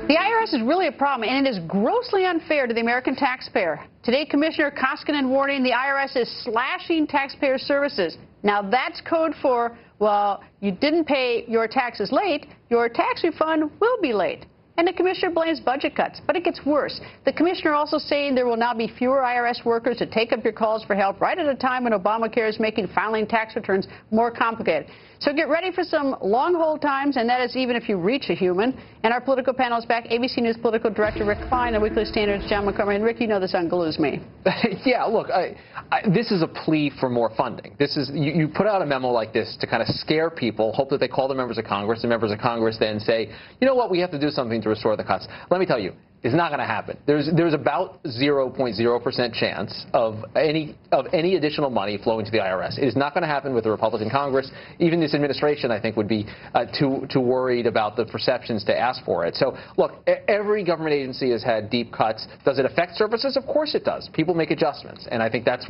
The IRS is really a problem, and it is grossly unfair to the American taxpayer. Today, Commissioner Koskinen warning the IRS is slashing taxpayer services. Now, that's code for, well, you didn't pay your taxes late, your tax refund will be late. And the commissioner blames budget cuts. But it gets worse. The commissioner also saying there will now be fewer IRS workers to take up your calls for help right at a time when Obamacare is making filing tax returns more complicated. So get ready for some long hold times, and that is even if you reach a human. And our political panel is back. ABC News political director Rick Klein and Weekly Standard's John Montgomery. And Rick, you know this unglues me. Yeah, look, this is a plea for more funding. This is you put out a memo like this to kind of scare people, hope that they call the members of Congress. The members of Congress then say, you know what, we have to do something to restore the cuts. Let me tell you, it's not going to happen. There's about 0.0% chance of any additional money flowing to the IRS. It is not going to happen with the Republican Congress. Even this administration, I think, would be too worried about the perceptions to ask for it. So, look, every government agency has had deep cuts. Does it affect services? Of course it does. People make adjustments, and I think that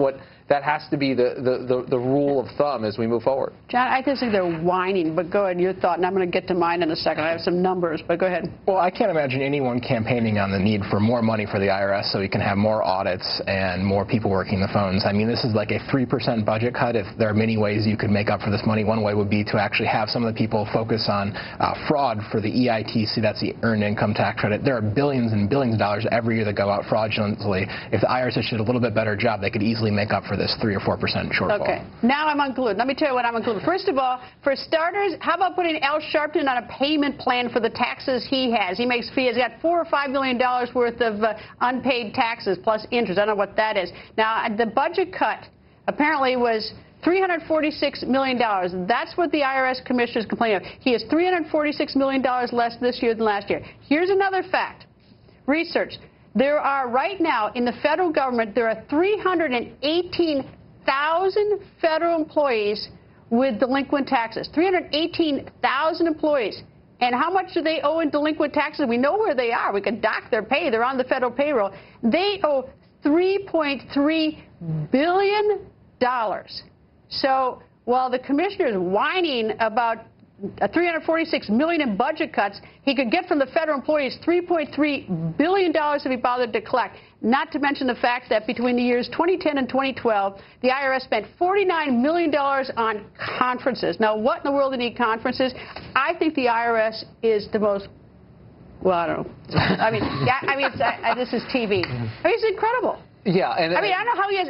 has to be the rule of thumb as we move forward. John, I just think they're whining, but go ahead, your thought, and I'm going to get to mine in a second. I have some numbers, but go ahead. Well, I can't imagine anyone campaigning on the need for more money for the IRS so we can have more audits and more people working the phones. I mean, this is like a 3% budget cut. If there are many ways you could make up for this money, one way would be to actually have some of the people focus on fraud for the EITC, that's the Earned Income Tax Credit. There are billions and billions of dollars every year that go out fraudulently. If the IRS did a little bit better job, they could easily make up for this 3 or 4% shortfall. Okay. Now I'm unglued. Let me tell you what I'm unglued. First of all, for starters, how about putting Al Sharpton on a payment plan for the taxes he has? He's got $4 or $5 million worth of unpaid taxes plus interest. I don't know what that is. Now, the budget cut apparently was $346 million. That's what the IRS commissioner is complaining of. He has $346 million less this year than last year. Here's another fact. Research. There are right now in the federal government, there are 318,000 federal employees with delinquent taxes. 318,000 employees. And how much do they owe in delinquent taxes? We know where they are. We can dock their pay. They're on the federal payroll. They owe $3.3 billion. So while the commissioner is whining about $346 million in budget cuts, he could get from the federal employees $3.3 billion if he bothered to collect. Not to mention the fact that between the years 2010 and 2012, the IRS spent $49 million on conferences. Now, what in the world do they need conferences? I think the IRS is the most, well, I don't know. This is TV. It's incredible. Yeah, and I don't know how he has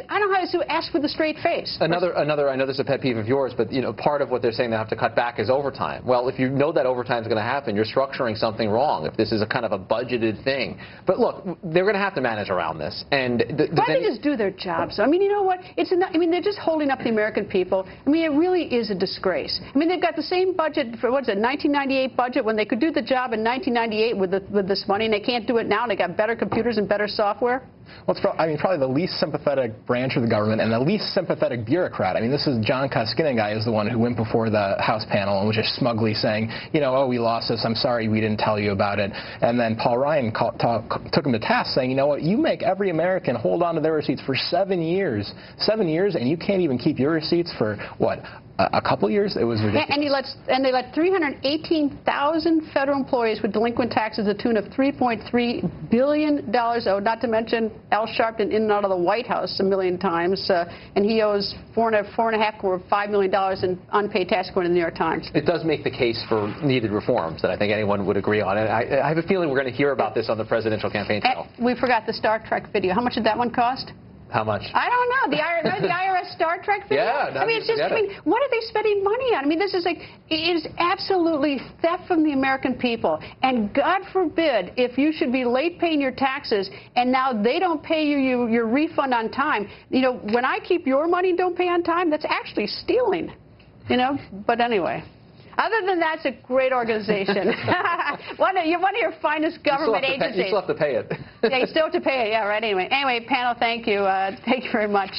to ask with a straight face. Another. I know this is a pet peeve of yours, but part of what they're saying they have to cut back is overtime. Well, if you know that overtime is going to happen, you're structuring something wrong. If this is a kind of a budgeted thing, but look, they're going to have to manage around this. And why don't they just do their jobs? I mean, you know what? They're just holding up the American people. I mean, it really is a disgrace. I mean, they've got the same budget for 1998 budget when they could do the job in 1998 with this money, and they can't do it now. And they got better computers and better software. Well, it's probably the least sympathetic branch of the government and the least sympathetic bureaucrat. I mean, this is John Koskinen guy is the one who went before the House panel and was just smugly saying, oh, we lost this. I'm sorry we didn't tell you about it. And then Paul Ryan took him to task saying, you know what, you make every American hold on to their receipts for 7 years. 7 years, and you can't even keep your receipts for, what, a couple years? It was ridiculous. And they let 318,000 federal employees with delinquent taxes to the tune of $3.3 billion owed, not to mention Al Sharpton in and out of the White House a million times, and he owes $4.5 or $5 million in unpaid tax according to the New York Times. It does make the case for needed reforms that I think anyone would agree on. And I have a feeling we're going to hear about this on the presidential campaign trail. We forgot the Star Trek video. How much did that one cost? How much? I don't know. The IRS Star Trek video? Yeah. What are they spending money on? I mean, this is it is absolutely theft from the American people. And God forbid if you should be late paying your taxes and now they don't pay you your refund on time. When I keep your money and don't pay on time, that's actually stealing. But anyway. Other than that, it's a great organization. one of your finest government agencies. You still have to pay it. Yeah, you still have to pay it. Yeah, right. Anyway, panel, thank you. Thank you very much.